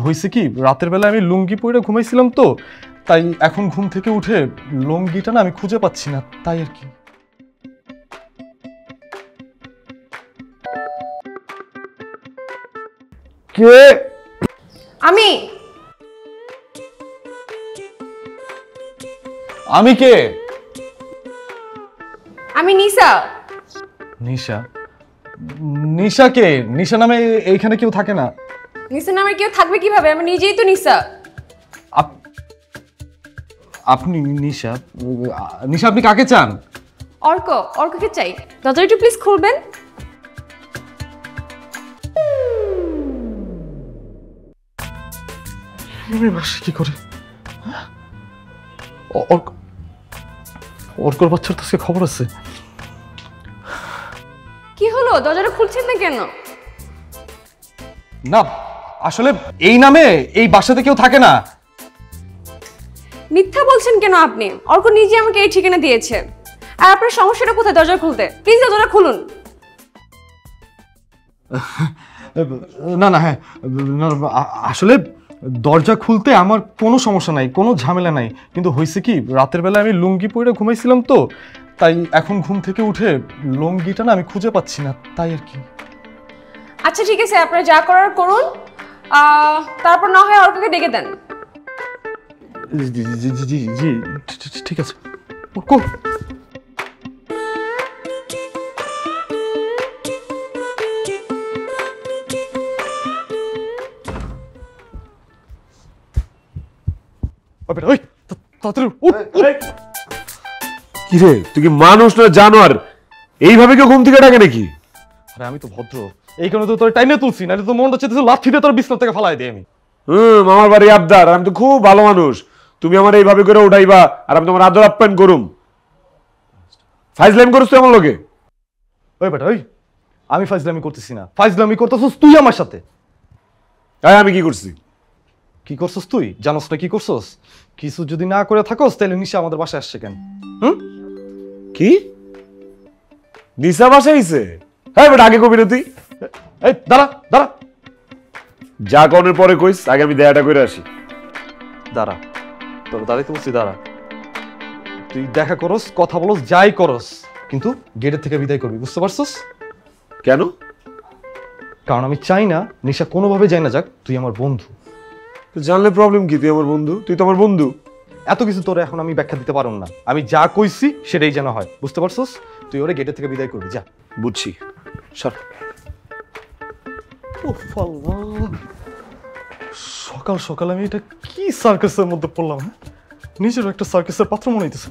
হয়েছে কি, রাতের বেলা আমি লুঙ্গি পরে ঘুমাইছিলাম তো, তাই এখন ঘুম থেকে উঠে লুঙ্গিটা না আমি খুঁজে পাচ্ছি না, তাই আর কি। কে? আমি আমি কে? আমি নিশা। নিশা? নিশা কে? নিশা নামে এইখানে কেউ থাকে না। নিশা নামের কেউ থাকবে কিভাবে? আমি নিজেই তো নিশা। আপনি নিশা? নিশা আপনি কাকে চান? অর্ক, অর্ককে চাই। দরজাটা একটু প্লিজ খুলবেন। কি করে? অর্কর বাচ্চার তো খবর আছে। কি হলো, দরজাটা খুলছেন না কেন? না আসলে এই নামে এই বাসাতে কেউ থাকে না। মিথ্যা বলছেন কেন আপনি? অর্ক নিজে আমাকে এই ঠিকানা দিয়েছে। আর আপনার সমস্যাটা কোথায় দরজা খুলতে? প্লিজ দরজাটা খুলুন। না না, হ্যাঁ আসলে দরজা খুলতে আমার কোনো সমস্যা নাই, কোনো ঝামেলা নাই, কিন্তু হয়েছে কি, রাতের বেলা আমি লুঙ্গি পরে ঘুমাইছিলাম তো, তাই এখন ঘুম থেকে উঠে লুঙ্গিটা না আমি খুঁজে পাচ্ছি না, তাই আর কি। আচ্ছা ঠিক আছে, আপনারা যা করার করুন। তারপর না হয় অর্ককে ডেকে দেন। জি জি জি জি ঠিক আছে। কি রে, তুই কি মানুষ না জানোয়ার? এইভাবে কেউ ঘুম থেকে ডাকে নাকি? আরে আমি তো ভদ্র, এই কারণে তো তোর টাইনে তুলছি, না তো মনটা চাইতেছে লাথি দিয়ে তোর বিছনা থেকে ফালাই দিই আমি। আমার বাড়ি আবদার, আমি তো খুব ভালো মানুষ। তুমি আমার এইভাবে করে উঠাইবা আর আমি তোমার আদর আপ্যায়ন করুম? ফাইজলামি করছ তুই আমার লোকে? ওই বেটা ওই, আমি ফাইজলামি করতেছি না, ফাইজলামি করতেছস তুই আমার সাথে। তাই আমি কি করছি? কি করছস তুই জানোস না? কি করছস? কিছু যদি না করে থাকস তাহলে নিশা আমাদের বাসায় আসছে কেন? কি নিশা বাসায় আইছে? হ্যাঁ বেটা, আগে কবি না তুই? এই দাঁড়া দাঁড়া, যা কনের পরে কইস, আগে আমি দেয়াটা করে আসি। দাঁড়া, তোর দাঁড়াইতে বলছি দাঁড়া। তুই দেখা করস, কথা বলস, যাই করস, কিন্তু গেটের থেকে বিদায় করবি, বুঝতে পারছস? কেন? কারণ আমি চাই না নিশা কোনোভাবে যাই না যাক, তুই আমার বন্ধু। জানলে প্রবলেম কি? তুই আমার বন্ধু, তুই তো আমার বন্ধু। এত কিছু তোরে এখন আমি ব্যাখ্যা দিতে পারব না, আমি যা কইছি সেটাই যেন হয়, বুঝতে পারছস? তুই ওরে গেটের থেকে বিদায় করবি, যা। বুঝছি, সর। সকাল সকাল আমি এটা কি সার্কাসের মধ্যে পড়লাম? হ্যাঁ, নিজের একটা সার্কাসের পাত্র মনে হইতেছে।